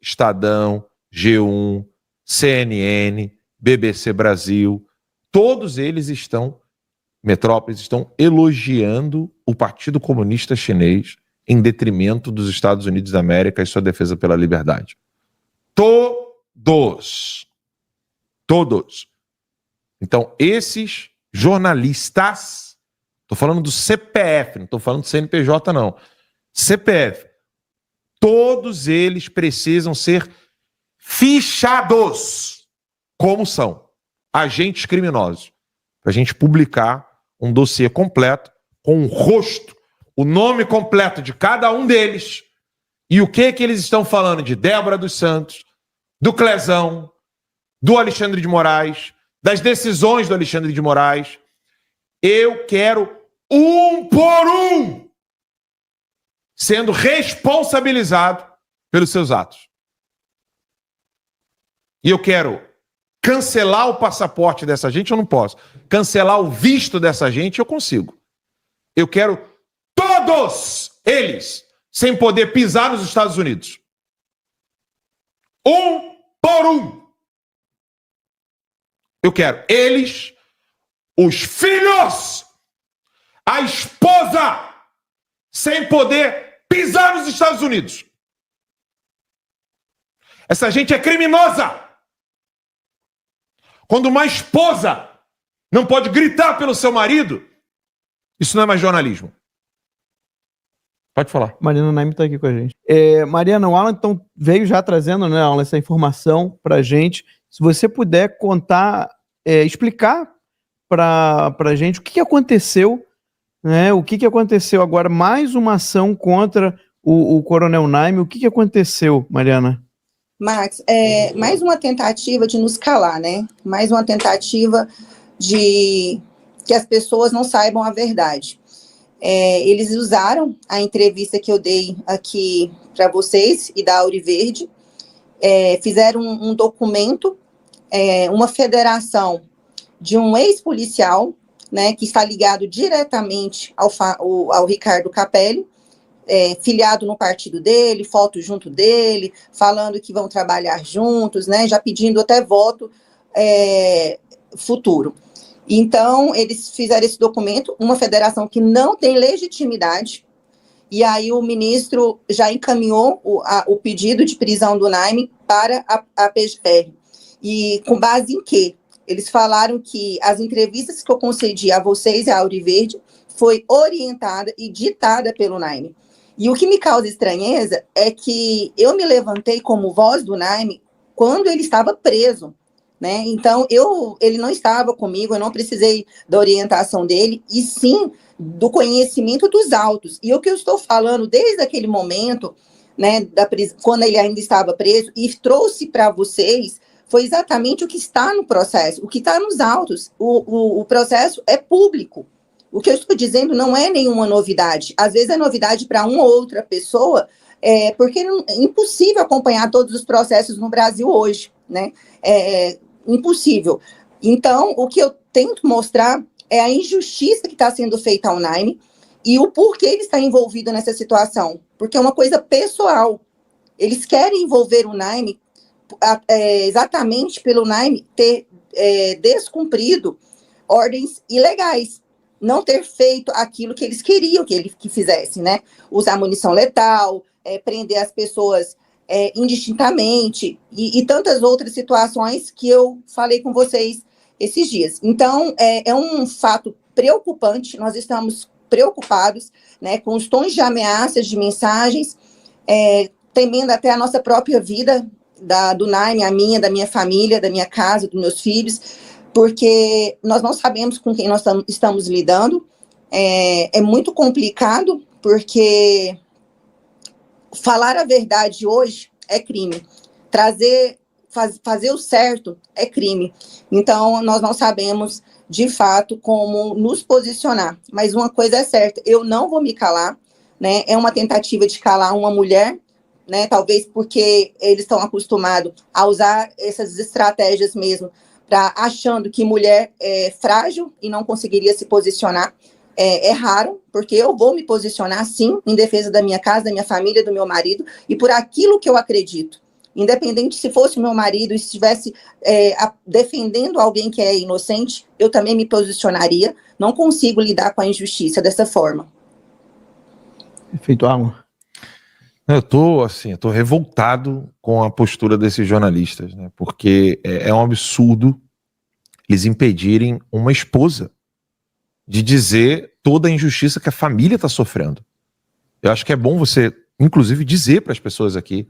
Estadão, G1, CNN, BBC Brasil, todos eles metrópoles estão elogiando o Partido Comunista Chinês em detrimento dos Estados Unidos da América e sua defesa pela liberdade. Todos. Então, esses jornalistas, estou falando do CPF, não estou falando do CNPJ, não. CPF, todos eles precisam ser fichados, como são agentes criminosos, para a gente publicar um dossiê completo, com o rosto, o nome completo de cada um deles, e o que eles estão falando de Débora dos Santos, do Clezão, do Alexandre de Moraes, das decisões do Alexandre de Moraes. Eu quero um por um sendo responsabilizado pelos seus atos. E eu quero cancelar o passaporte dessa gente, eu não posso. Cancelar o visto dessa gente, eu consigo. Eu quero todos eles sem poder pisar nos Estados Unidos. Um por um. Eu quero eles, os filhos, a esposa, sem poder pisar nos Estados Unidos. Essa gente é criminosa. Quando uma esposa não pode gritar pelo seu marido, isso não é mais jornalismo. Pode falar. Mariana Naime está aqui com a gente. Mariana, o Alan então veio já trazendo, né, Alan, essa informação para a gente. Se você puder contar, explicar para a gente o que aconteceu, né? O que aconteceu agora? Mais uma ação contra o Coronel Naime. O que aconteceu, Mariana? Max, mais uma tentativa de nos calar, né? Mais uma tentativa de que as pessoas não saibam a verdade. Eles usaram a entrevista que eu dei aqui para vocês e da Auriverde, fizeram um documento, uma federação de um ex-policial, né, que está ligado diretamente ao Ricardo Capelli, filiado no partido dele, foto junto dele, falando que vão trabalhar juntos, né, já pedindo até voto futuro. Então, eles fizeram esse documento, uma federação que não tem legitimidade, e aí o ministro já encaminhou o pedido de prisão do Naime para a PGR. E com base em quê? Eles falaram que as entrevistas que eu concedi a vocês e a Auriverde foi orientada e ditada pelo Naime. E o que me causa estranheza é que eu me levantei como voz do Naime quando ele estava preso, né? Então, ele não estava comigo, eu não precisei da orientação dele, e sim do conhecimento dos autos. E o que eu estou falando desde aquele momento, né, quando ele ainda estava preso, e trouxe para vocês, foi exatamente o que está no processo, o que está nos autos. O processo é público. O que eu estou dizendo não é nenhuma novidade. Às vezes é novidade para uma ou outra pessoa, porque é impossível acompanhar todos os processos no Brasil hoje, né? Impossível. Então, o que eu tento mostrar é a injustiça que está sendo feita ao Naime e o porquê ele está envolvido nessa situação. Porque é uma coisa pessoal. Eles querem envolver o Naime exatamente pelo Naime ter descumprido ordens ilegais, não ter feito aquilo que eles queriam que ele fizesse, né? Usar munição letal, prender as pessoas indistintamente e tantas outras situações que eu falei com vocês esses dias. Então, é um fato preocupante, nós estamos preocupados, né, com os tons de ameaças, de mensagens, temendo até a nossa própria vida, do Naime, a minha, da minha família, da minha casa, dos meus filhos, porque nós não sabemos com quem nós estamos lidando. É muito complicado, porque falar a verdade hoje é crime. Fazer o certo é crime. Então, nós não sabemos, de fato, como nos posicionar. Mas uma coisa é certa, eu não vou me calar, né? É uma tentativa de calar uma mulher, né? Talvez porque eles estão acostumados a usar essas estratégias mesmo, achando que mulher é frágil e não conseguiria se posicionar. é raro, porque eu vou me posicionar, sim, em defesa da minha casa, da minha família, do meu marido, e por aquilo que eu acredito. Independente se fosse o meu marido e estivesse defendendo alguém que é inocente, eu também me posicionaria. Não consigo lidar com a injustiça dessa forma. Perfeito, Alan. Eu tô revoltado com a postura desses jornalistas, né? Porque é um absurdo eles impedirem uma esposa de dizer toda a injustiça que a família está sofrendo. Eu acho que é bom você, inclusive, dizer para as pessoas aqui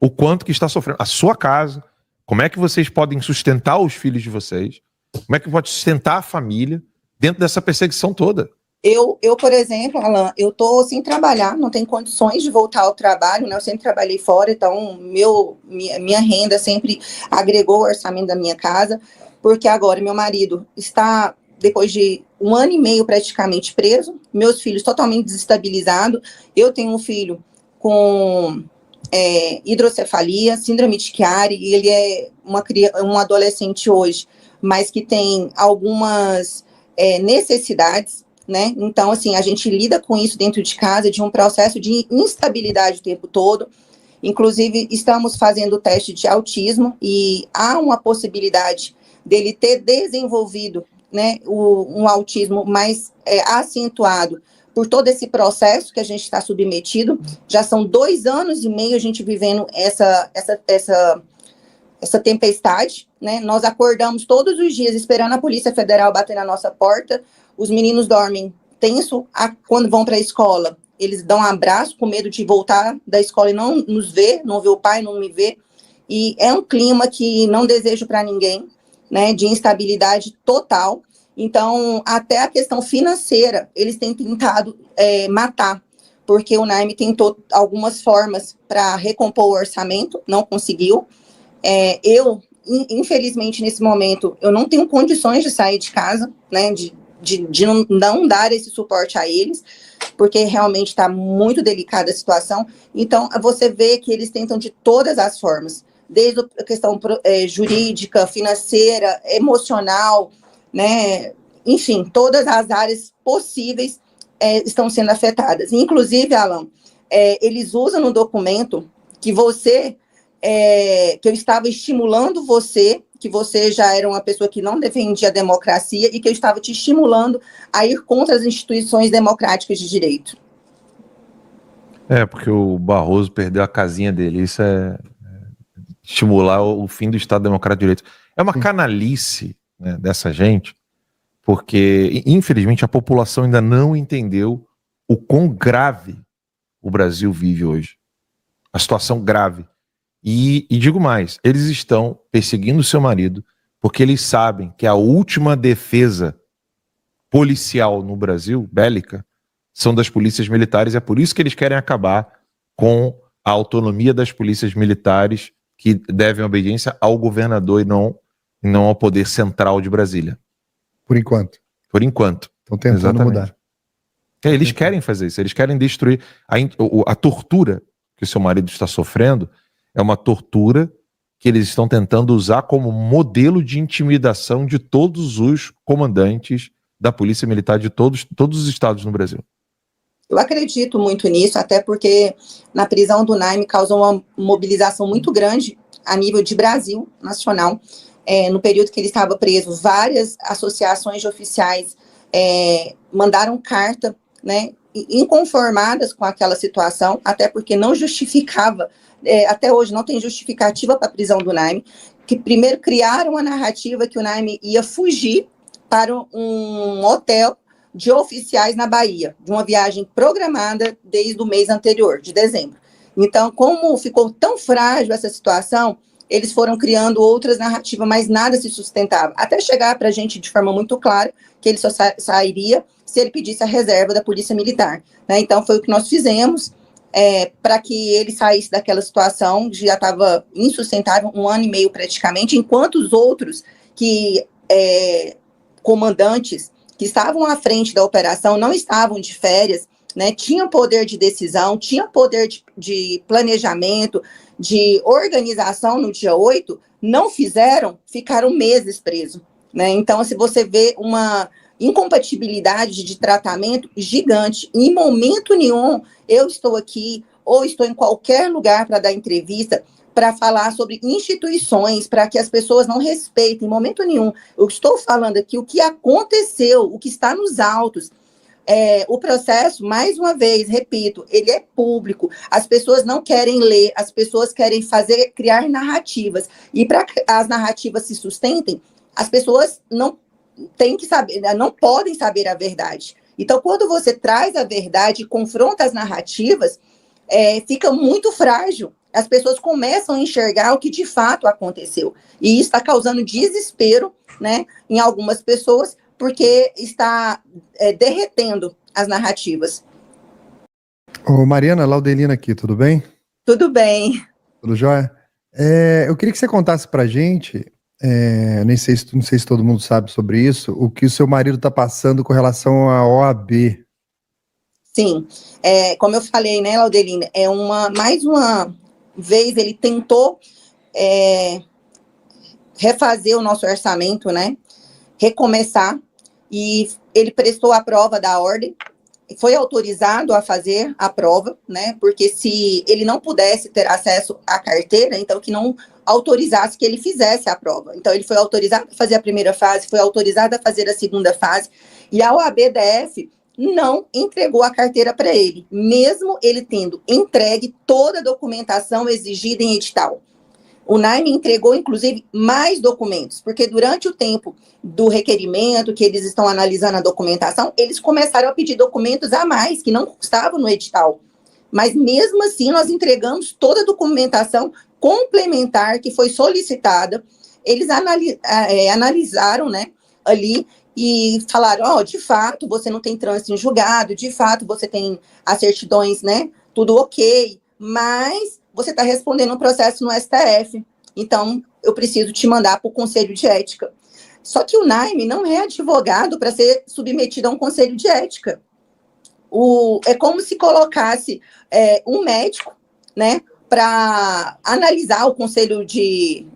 o quanto que está sofrendo. A sua casa, como é que vocês podem sustentar os filhos de vocês, como é que pode sustentar a família dentro dessa perseguição toda. Eu, por exemplo, Alan, eu tô sem trabalhar, não tenho condições de voltar ao trabalho, né? Eu sempre trabalhei fora, então minha renda sempre agregou o orçamento da minha casa, porque agora meu marido está, depois de 1 ano e meio praticamente preso, meus filhos totalmente desestabilizados, eu tenho um filho com hidrocefalia, síndrome de Chiari, e ele é um adolescente hoje, mas que tem algumas necessidades, né? Então, assim, a gente lida com isso dentro de casa, de um processo de instabilidade o tempo todo. Inclusive, estamos fazendo o teste de autismo e há uma possibilidade dele ter desenvolvido, né, um autismo mais acentuado por todo esse processo que a gente está submetido. Já são 2 anos e meio a gente vivendo essa tempestade, né? Nós acordamos todos os dias esperando a Polícia Federal bater na nossa porta. Os meninos dormem tenso quando vão para a escola. Eles dão um abraço com medo de voltar da escola e não nos ver, não ver o pai, não me ver. E é um clima que não desejo para ninguém, né? De instabilidade total. Então, até a questão financeira, eles têm tentado matar, porque o NAIME tentou algumas formas para recompor o orçamento, não conseguiu. Eu, infelizmente, nesse momento, eu não tenho condições de sair de casa, né, de não dar esse suporte a eles, porque realmente está muito delicada a situação. Então, você vê que eles tentam de todas as formas, desde a questão jurídica, financeira, emocional, né, enfim, todas as áreas possíveis estão sendo afetadas. Inclusive, Alan, eles usam no documento que que eu estava estimulando você, que você já era uma pessoa que não defendia a democracia e que eu estava te estimulando a ir contra as instituições democráticas de direito. Porque o Barroso perdeu a casinha dele, isso é estimular o fim do Estado Democrático de Direito. É uma canalice, né, dessa gente, porque, infelizmente, a população ainda não entendeu o quão grave o Brasil vive hoje. A situação grave. E digo mais, eles estão perseguindo seu marido porque eles sabem que a última defesa policial no Brasil, bélica, são das polícias militares, e é por isso que eles querem acabar com a autonomia das polícias militares que devem obediência ao governador e não ao poder central de Brasília. Por enquanto. Por enquanto. Estão tentando mudar. Eles querem fazer isso, eles querem destruir a tortura que o seu marido está sofrendo. É uma tortura que eles estão tentando usar como modelo de intimidação de todos os comandantes da Polícia Militar de todos os estados no Brasil. Eu acredito muito nisso, até porque na prisão do NAIME causou uma mobilização muito grande a nível de Brasil nacional. No período que ele estava preso, várias associações de oficiais mandaram carta, né, inconformadas com aquela situação, até porque não justificava. Até hoje não tem justificativa para a prisão do NAIME, que primeiro criaram a narrativa que o NAIME ia fugir para um hotel de oficiais na Bahia, de uma viagem programada desde o mês anterior, de dezembro. Então, como ficou tão frágil essa situação, eles foram criando outras narrativas, mas nada se sustentava, até chegar para a gente de forma muito clara que ele só sairia se ele pedisse a reserva da Polícia Militar, né? Então, foi o que nós fizemos, para que ele saísse daquela situação, que já estava insustentável, 1 ano e meio praticamente, enquanto os outros comandantes que estavam à frente da operação não estavam de férias, né, tinham poder de decisão, tinham poder de planejamento, de organização no dia 8, não fizeram, ficaram meses presos, né? Então, se você vê incompatibilidade de tratamento gigante. Em momento nenhum eu estou aqui ou estou em qualquer lugar para dar entrevista para falar sobre instituições, para que as pessoas não respeitem, em momento nenhum. Eu estou falando aqui o que aconteceu, o que está nos autos. O processo, mais uma vez, repito, ele é público, as pessoas não querem ler, as pessoas querem criar narrativas, e para que as narrativas se sustentem, as pessoas não têm que saber, não podem saber a verdade. Então, quando você traz a verdade e confronta as narrativas, fica muito frágil. As pessoas começam a enxergar o que de fato aconteceu. E isso está causando desespero, né, em algumas pessoas, porque está derretendo as narrativas. Ô, Mariana, Laudelina aqui, tudo bem? Tudo bem. Tudo jóia? Eu queria que você contasse pra gente, não sei se todo mundo sabe sobre isso, o que o seu marido está passando com relação à OAB. Sim, como eu falei, né, Laudelina, mais uma vez ele tentou refazer o nosso orçamento, né, recomeçar, e ele prestou a prova da ordem, foi autorizado a fazer a prova, né, porque se ele não pudesse ter acesso à carteira, então que não autorizasse que ele fizesse a prova. Então ele foi autorizado a fazer a primeira fase, foi autorizado a fazer a segunda fase, e a OAB-DF não entregou a carteira para ele, mesmo ele tendo entregue toda a documentação exigida em edital. O NAIME entregou, inclusive, mais documentos, porque durante o tempo do requerimento, que eles estão analisando a documentação, eles começaram a pedir documentos a mais, que não estavam no edital. Mas, mesmo assim, nós entregamos toda a documentação complementar que foi solicitada. Eles analisaram, né, ali, e falaram, de fato, você não tem trânsito em julgado, de fato, você tem as certidões, né, tudo ok, mas você está respondendo um processo no STF, então eu preciso te mandar para o Conselho de Ética. Só que o NAIME não é advogado para ser submetido a um Conselho de Ética. É como se colocasse um médico, né, para analisar o Conselho de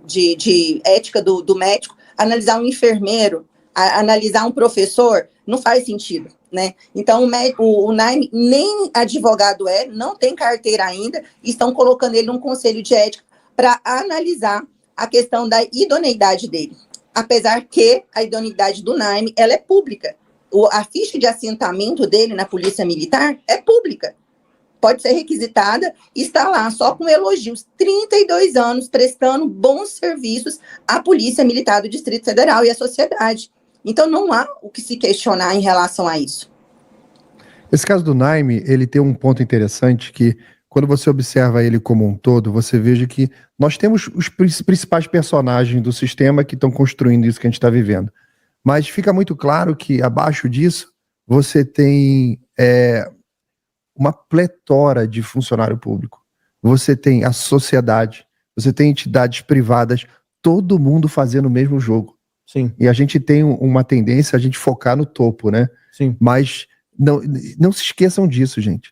Ética do médico, analisar um enfermeiro, analisar um professor, não faz sentido, né? Então, o NAIME nem advogado não tem carteira ainda, estão colocando ele num conselho de ética para analisar a questão da idoneidade dele. Apesar que a idoneidade do NAIME, ela é pública. A ficha de assentamento dele na Polícia Militar é pública. Pode ser requisitada e está lá só com elogios. 32 anos prestando bons serviços à Polícia Militar do Distrito Federal e à sociedade. Então, não há o que se questionar em relação a isso. Esse caso do NAIME, ele tem um ponto interessante que, quando você observa ele como um todo, você veja que nós temos os principais personagens do sistema que estão construindo isso que a gente está vivendo. Mas fica muito claro que, abaixo disso, você tem uma pletora de funcionário público. Você tem a sociedade, você tem entidades privadas, todo mundo fazendo o mesmo jogo. Sim. E a gente tem uma tendência a gente focar no topo, né? Sim. Mas não se esqueçam disso, gente.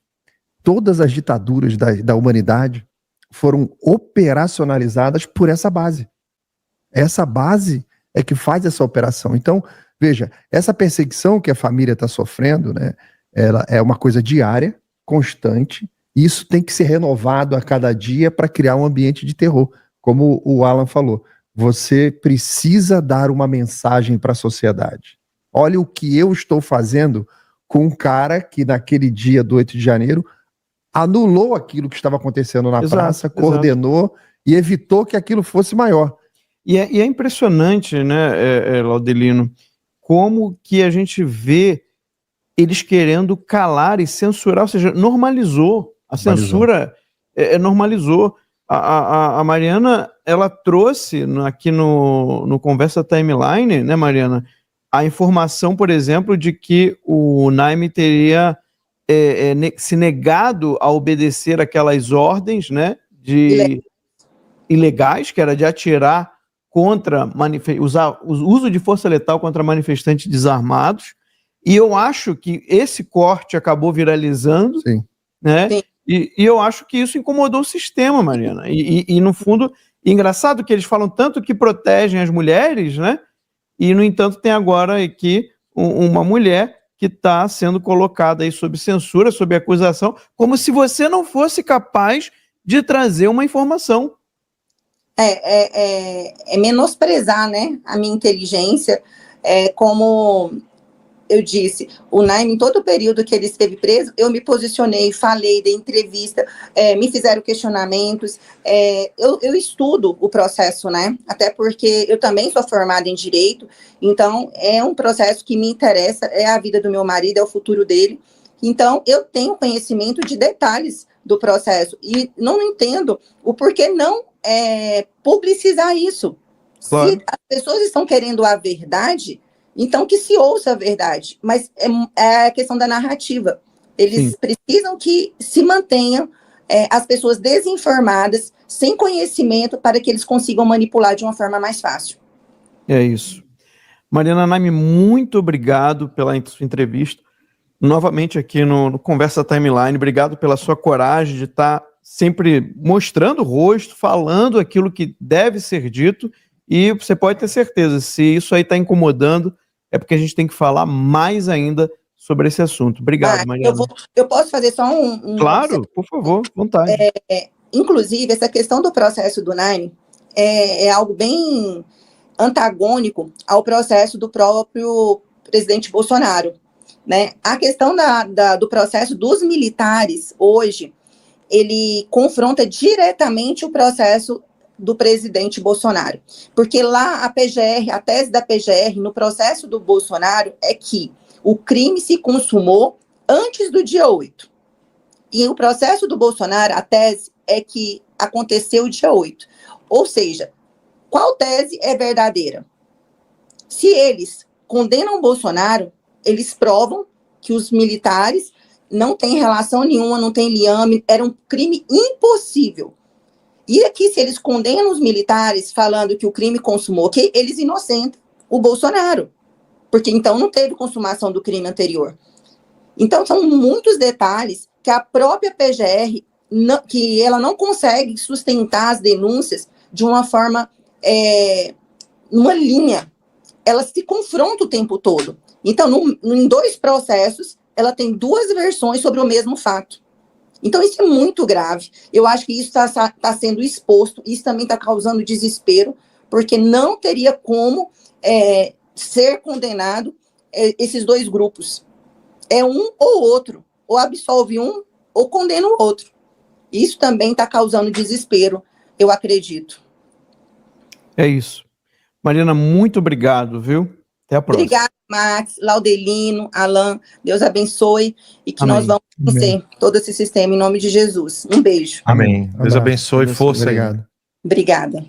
Todas as ditaduras da humanidade foram operacionalizadas por essa base. Essa base é que faz essa operação. Então, veja, essa perseguição que a família está sofrendo, né? Ela é uma coisa diária, constante, e isso tem que ser renovado a cada dia para criar um ambiente de terror. Como o Alan falou, você precisa dar uma mensagem para a sociedade. Olha o que eu estou fazendo com um cara que naquele dia do 8 de janeiro anulou aquilo que estava acontecendo na praça, coordenou e evitou que aquilo fosse maior. E é impressionante, né, Laudelino, como que a gente vê eles querendo calar e censurar, ou seja, normalizou. A censura normalizou. A Mariana, ela trouxe aqui no Conversa Timeline, né, Mariana, a informação, por exemplo, de que o NAIME teria se negado a obedecer aquelas ordens, né, ilegais, que era de atirar contra usar o uso de força letal contra manifestantes desarmados. E eu acho que esse corte acabou viralizando, Sim. né? Sim. E eu acho que isso incomodou o sistema, Mariana. E no fundo, engraçado que eles falam tanto que protegem as mulheres, né? E, no entanto, tem agora que uma mulher que está sendo colocada aí sob censura, sob acusação, como se você não fosse capaz de trazer uma informação. É menosprezar, né, a minha inteligência, como eu disse, o Naime, em todo o período que ele esteve preso, eu me posicionei, falei, dei entrevista, me fizeram questionamentos, eu estudo o processo, né, até porque eu também sou formada em Direito, então é um processo que me interessa, é a vida do meu marido, é o futuro dele, então eu tenho conhecimento de detalhes do processo, e não entendo o porquê não publicizar isso. Claro. Se as pessoas estão querendo a verdade, então que se ouça a verdade, mas é a questão da narrativa. Eles precisam que se mantenham as pessoas desinformadas, sem conhecimento, para que eles consigam manipular de uma forma mais fácil. É isso. Mariana Naime, muito obrigado pela sua entrevista. Novamente aqui no Conversa Timeline, obrigado pela sua coragem de estar sempre mostrando o rosto, falando aquilo que deve ser dito, e você pode ter certeza, se isso aí está incomodando, é porque a gente tem que falar mais ainda sobre esse assunto. Obrigado, Mariana. Eu posso fazer só um... Claro, por favor, vontade. Inclusive, essa questão do processo do Naime é algo bem antagônico ao processo do próprio presidente Bolsonaro, né? A questão do processo dos militares, hoje, ele confronta diretamente o processo do presidente Bolsonaro, porque lá a PGR, a tese da PGR no processo do Bolsonaro é que o crime se consumou antes do dia 8. E o processo do Bolsonaro, a tese é que aconteceu dia 8. Ou seja, qual tese é verdadeira? Se eles condenam o Bolsonaro, eles provam que os militares não têm relação nenhuma, não tem liame, era um crime impossível. E aqui, se eles condenam os militares falando que o crime consumou, que eles inocentam o Bolsonaro, porque então não teve consumação do crime anterior. Então, são muitos detalhes que a própria PGR, que ela não consegue sustentar as denúncias de uma forma, numa linha. Ela se confronta o tempo todo. Então, em 2 processos, ela tem 2 versões sobre o mesmo fato. Então, isso é muito grave. Eu acho que isso está sendo exposto, isso também está causando desespero, porque não teria como ser condenado esses 2 grupos. É um ou outro, ou absolve um, ou condena o outro. Isso também está causando desespero, eu acredito. É isso. Mariana, muito obrigado, viu? Até a próxima. Obrigada, Max, Laudelino, Alan, Deus abençoe e que nós vamos vencer todo esse sistema em nome de Jesus. Um beijo. Amém. Deus abençoe, força. Obrigado. Obrigada.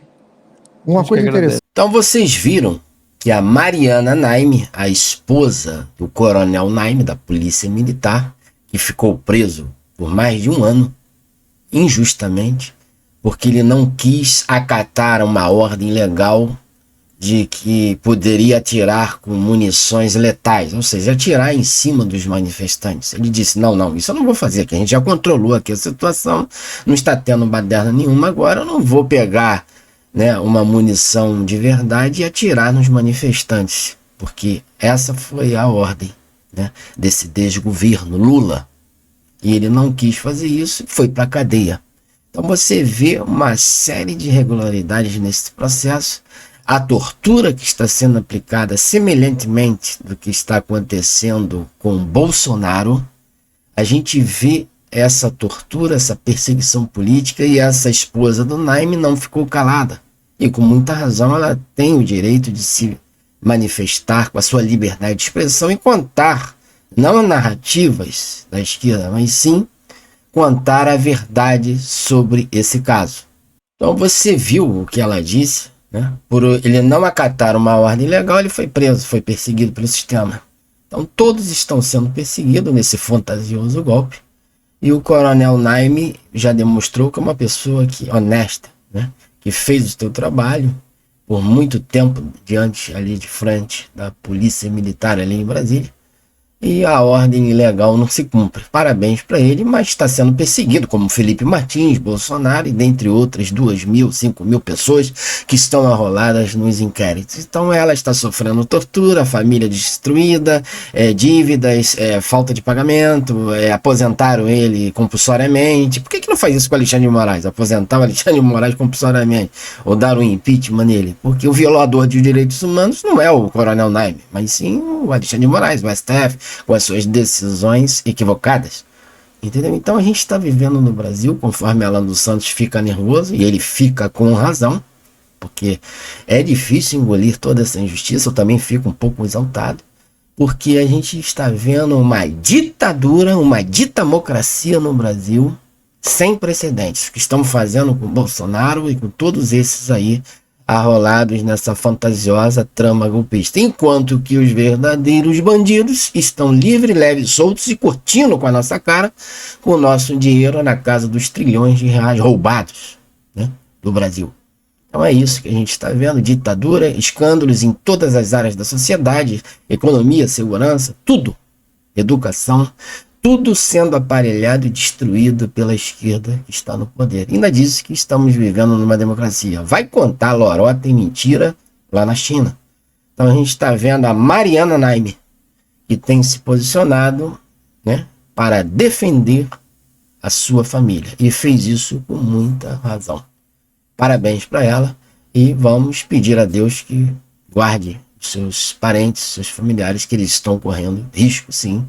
Uma coisa interessante. Então vocês viram que a Mariana Naime, a esposa do Coronel Naime, da Polícia Militar, que ficou preso por mais de 1 ano, injustamente, porque ele não quis acatar uma ordem legal de que poderia atirar com munições letais, ou seja, atirar em cima dos manifestantes. Ele disse, não, isso eu não vou fazer, que a gente já controlou aqui a situação, não está tendo baderna nenhuma, agora eu não vou pegar, né, uma munição de verdade e atirar nos manifestantes, porque essa foi a ordem, né, desse desgoverno Lula, e ele não quis fazer isso e foi para a cadeia. Então você vê uma série de irregularidades nesse processo. A tortura que está sendo aplicada semelhantemente do que está acontecendo com Bolsonaro, a gente vê essa tortura, essa perseguição política, e essa esposa do Naime não ficou calada. E com muita razão ela tem o direito de se manifestar com a sua liberdade de expressão e contar, não narrativas da esquerda, mas sim contar a verdade sobre esse caso. Então você viu o que ela disse, né? Por ele não acatar uma ordem legal, ele foi preso, foi perseguido pelo sistema. Então todos estão sendo perseguidos nesse fantasioso golpe. E o Coronel Naime já demonstrou que é uma pessoa honesta, né? Que fez o seu trabalho por muito tempo diante ali de frente da Polícia Militar ali em Brasília. e a ordem legal não se cumpre. Parabéns para ele, mas está sendo perseguido, como Felipe Martins, Bolsonaro e dentre outras 2.000, 5.000 pessoas que estão arroladas nos inquéritos. Então ela está sofrendo tortura, família destruída, dívidas, falta de pagamento, aposentaram ele compulsoriamente. Por que não faz isso com o Alexandre de Moraes? Aposentar o Alexandre de Moraes compulsoriamente, ou dar um impeachment nele? Porque o violador de direitos humanos não é o Coronel Naime, mas sim o Alexandre de Moraes, o STF, com as suas decisões equivocadas. Entendeu? Então a gente está vivendo no Brasil, conforme Alan dos Santos fica nervoso, e ele fica com razão, porque é difícil engolir toda essa injustiça. Eu também fico um pouco exaltado, porque a gente está vendo uma ditadura, uma ditamocracia no Brasil sem precedentes, que estamos fazendo com Bolsonaro e com todos esses aí arrolados nessa fantasiosa trama golpista, enquanto que os verdadeiros bandidos estão livres, leves, soltos e curtindo com a nossa cara, com o nosso dinheiro na casa dos trilhões de reais roubados, né, do Brasil. Então é isso que a gente está vendo: ditadura, escândalos em todas as áreas da sociedade, economia, segurança, tudo, educação, tudo sendo aparelhado e destruído pela esquerda que está no poder. Ainda disse que estamos vivendo numa democracia. Vai contar lorota e mentira lá na China. Então a gente está vendo a Mariana Naime, que tem se posicionado, né, para defender a sua família. E fez isso com muita razão. Parabéns para ela, e vamos pedir a Deus que guarde seus parentes, seus familiares, que eles estão correndo risco, sim,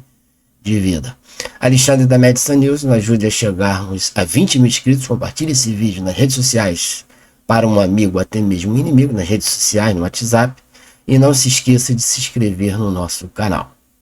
de vida. Alexandre da Medicine News, nos ajude a chegarmos a 20 mil inscritos. Compartilhe esse vídeo nas redes sociais para um amigo, até mesmo um inimigo, nas redes sociais, no WhatsApp. E não se esqueça de se inscrever no nosso canal.